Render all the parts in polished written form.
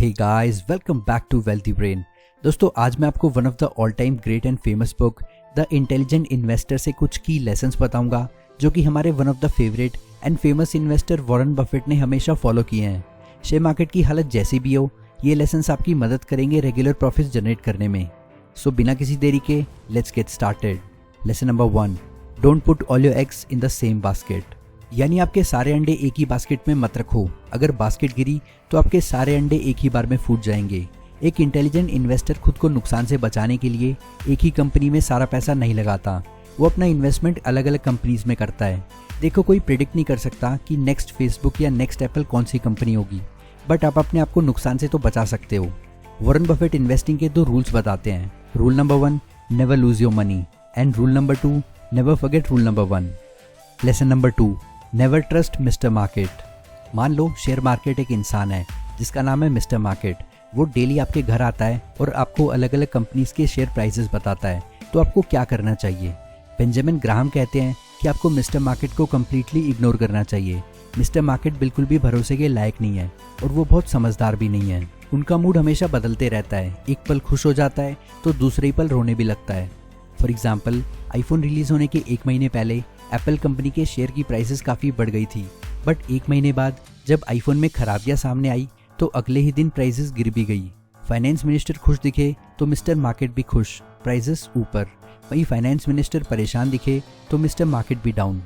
Hey guys, welcome back to wealthy brain. दोस्तों, आज मैं आपको one of the all time great and famous book the intelligent investor से कुछ की लेसन्स बताऊंगा जो कि हमारे one of the favourite and famous investor Warren Buffett ने हमेशा फॉलो किए हैं। शेयर मार्केट की हालत जैसी भी हो, ये लेसन्स आपकी मदद करेंगे रेगुलर प्रॉफिट्स जनरेट करने में। सो बिना किसी देरी के let's get started. Lesson number 1, don't put all your eggs in the same basket. यानी आपके सारे अंडे एक ही बास्केट में मत रखो। अगर बास्केट गिरी तो आपके सारे अंडे एक ही बार में फूट जाएंगे। एक इंटेलिजेंट इन्वेस्टर खुद को नुकसान से बचाने के लिए एक ही कंपनी में सारा पैसा नहीं लगाता। वो अपना इन्वेस्टमेंट अलग अलग कंपनीज में करता है। देखो, कोई प्रिडिक्ट नहीं कर सकता कि नेक्स्ट फेसबुक या नेक्स्ट एप्पल कौन सी कंपनी होगी, बट आप अपने आप को नुकसान से तो बचा सकते हो। वॉरेन बफेट इन्वेस्टिंग के 2 रूल्स बताते हैं। Rule number 1, never lose your money, and rule number 2, never forget rule number 1। Lesson number 2, never trust mister market. मान लो शेयर मार्केट एक इंसान है जिसका नाम है मिस्टर मार्केट। वो डेली आपके घर आता है और आपको अलग अलग कंपनीज के शेयर प्राइसेस बताता है। तो आपको क्या करना चाहिए? बेंजामिन ग्राहम कहते हैं कि आपको मिस्टर मार्केट को कम्प्लीटली इग्नोर करना चाहिए। मिस्टर मार्केट बिल्कुल भी भरोसे के लायक नहीं है और वो बहुत समझदार भी नहीं है। उनका मूड हमेशा बदलते रहता है। एक पल खुश हो जाता है तो दूसरे पल रोने भी लगता है। फॉर एग्जाम्पल, आईफोन रिलीज होने के 1 महीने पहले एप्पल कंपनी के शेयर की प्राइसेस काफ़ी बढ़ गई थी, बट 1 महीने बाद जब आईफोन में खराबियां सामने आई तो अगले ही दिन प्राइसेस गिर भी गई। फाइनेंस मिनिस्टर खुश दिखे तो मिस्टर मार्केट भी खुश, प्राइसेस ऊपर। वहीं फाइनेंस मिनिस्टर परेशान दिखे तो मिस्टर मार्केट भी डाउन।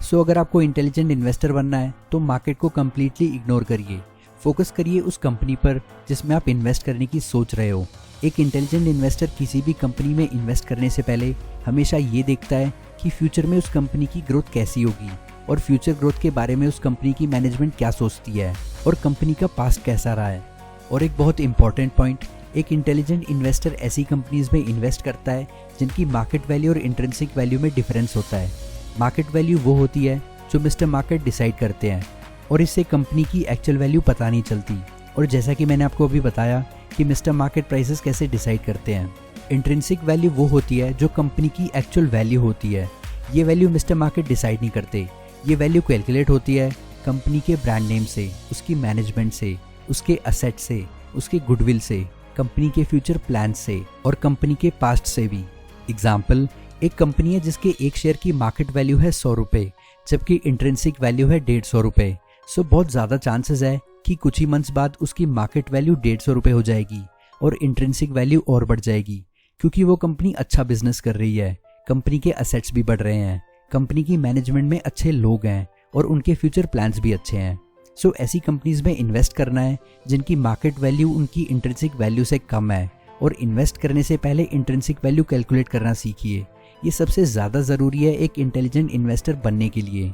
सो अगर आपको इंटेलिजेंट इन्वेस्टर बनना है तो मार्केट को कम्प्लीटली इग्नोर करिए। फोकस करिए उस कंपनी पर जिसमें आप इन्वेस्ट करने की सोच रहे हो। एक इंटेलिजेंट इन्वेस्टर किसी भी कंपनी में इन्वेस्ट करने से पहले हमेशा ये देखता है कि फ्यूचर में उस कंपनी की ग्रोथ कैसी होगी और फ्यूचर ग्रोथ के बारे में उस कंपनी की मैनेजमेंट क्या सोचती है और कंपनी का पास्ट कैसा रहा है। और एक बहुत इंपॉर्टेंट पॉइंट, एक इंटेलिजेंट इन्वेस्टर ऐसी कंपनीज में इन्वेस्ट करता है जिनकी मार्केट वैल्यू और इंट्रिंसिक वैल्यू में डिफरेंस होता है। मार्केट वैल्यू वो होती है जो मिस्टर मार्केट डिसाइड करते हैं और इससे कंपनी की एक्चुअल वैल्यू पता नहीं चलती। और जैसा कि मैंने आपको अभी बताया कि मिस्टर मार्केट प्राइसेस कैसे डिसाइड करते हैं। इंट्रिंसिक वैल्यू वो होती है जो कंपनी की एक्चुअल वैल्यू होती है। ये वैल्यू मिस्टर मार्केट डिसाइड नहीं करते। ये वैल्यू कैलकुलेट होती है कंपनी के ब्रांड नेम से, उसकी मैनेजमेंट से, उसके असेट से, उसके गुडविल से, कंपनी के फ्यूचर प्लान से और कंपनी के पास्ट से भी। एग्जाम्पल, एक कंपनी है जिसके एक शेयर की मार्केट वैल्यू है 100 रुपये जबकि इंट्रिंसिक वैल्यू है 150 रुपये। सो बहुत ज़्यादा चांसेस है कि कुछ ही मंथ्स बाद उसकी मार्केट वैल्यू 150 रुपये हो जाएगी और इंट्रिंसिक वैल्यू और बढ़ जाएगी, क्योंकि वो कंपनी अच्छा बिजनेस कर रही है, कंपनी के असेट्स भी बढ़ रहे हैं, कंपनी की मैनेजमेंट में अच्छे लोग हैं और उनके फ्यूचर प्लान्स भी अच्छे हैं। सो ऐसी कंपनीज में इन्वेस्ट करना है जिनकी मार्केट वैल्यू उनकी इंट्रिंसिक वैल्यू से कम है। और इन्वेस्ट करने से पहले इंट्रिंसिक वैल्यू कैलकुलेट करना सीखिए। ये सबसे ज़्यादा ज़रूरी है एक इंटेलिजेंट इन्वेस्टर बनने के लिए।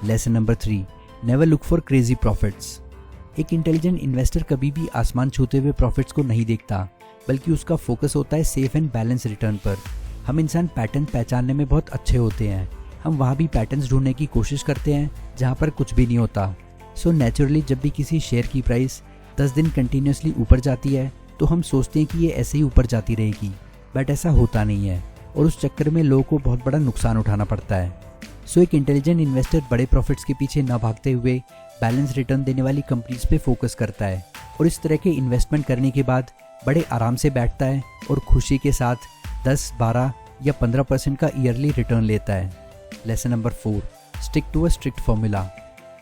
Lesson number 3, never look for crazy profits. एक इंटेलिजेंट इन्वेस्टर कभी भी आसमान छूते हुए प्रॉफिट्स को नहीं देखता, बल्कि उसका फोकस होता है सेफ एंड बैलेंस रिटर्न पर। हम इंसान पैटर्न पहचानने में बहुत अच्छे होते हैं। हम वहाँ भी पैटर्न्स ढूंढने की कोशिश करते हैं जहाँ पर कुछ भी नहीं होता। सो नेचुरली जब भी किसी शेयर की प्राइस 10 दिन कंटिन्यूसली ऊपर जाती है तो हम सोचते हैं कि ये ऐसे ही ऊपर जाती रहेगी, बट ऐसा होता नहीं है और उस चक्कर में लोगों को बहुत बड़ा नुकसान उठाना पड़ता है। सो एक इंटेलिजेंट इन्वेस्टर बड़े प्रॉफिट्स के पीछे न भागते हुए बैलेंस रिटर्न देने वाली कंपनीज पे फोकस करता है और इस तरह के इन्वेस्टमेंट करने के बाद बड़े आराम से बैठता है और खुशी के साथ 10, 12 या 15% का ईयरली रिटर्न लेता है। Lesson number 4, stick to a strict formula.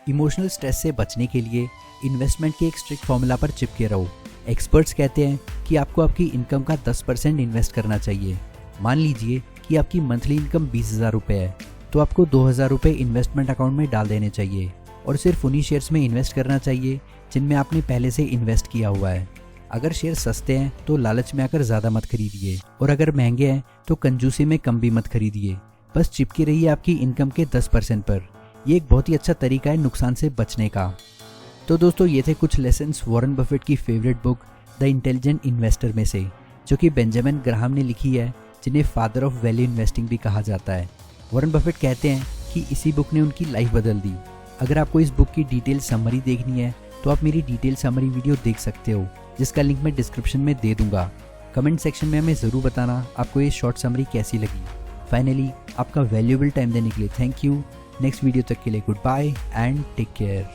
Emotional stress से बचने के लिए इन्वेस्टमेंट के एक स्ट्रिक्ट फॉर्मूला पर चिपके रहो। एक्सपर्ट्स कहते हैं कि आपको आपकी इनकम का 10% इन्वेस्ट करना चाहिए। मान लीजिए कि आपकी मंथली इनकम 20,000 रुपये है, तो आपको 2,000 रुपये इन्वेस्टमेंट अकाउंट में डाल देने चाहिए और सिर्फ उन्हीं शेयर्स में इन्वेस्ट करना चाहिए जिनमें आपने पहले से इन्वेस्ट किया हुआ है। अगर शेयर सस्ते हैं तो लालच में आकर ज़्यादा मत खरीदिए और अगर महंगे हैं तो कंजूसी में कम भी मत खरीदिए। बस चिपके रहिए आपकी इनकम के 10% पर। ये एक बहुत ही अच्छा तरीका है नुकसान से बचने का। तो दोस्तों, ये थे कुछ लेसन्स वॉरेन बफेट की favourite book the intelligent investor में से, जो कि बेंजामिन ग्राहम ने लिखी है, जिन्हें फादर ऑफ वैल्यू इन्वेस्टिंग भी कहा जाता है। वॉरेन बफेट कहते हैं कि इसी बुक ने उनकी लाइफ बदल दी। अगर आपको इस बुक की डिटेल समरी देखनी है तो आप मेरी डिटेल समरी वीडियो देख सकते हो, जिसका लिंक मैं डिस्क्रिप्शन में दे दूंगा। कमेंट सेक्शन में हमें ज़रूर बताना आपको ये शॉर्ट समरी कैसी लगी। फाइनली, आपका वैल्यूएबल टाइम देने के लिए थैंक यू। नेक्स्ट वीडियो तक के लिए goodbye and take care.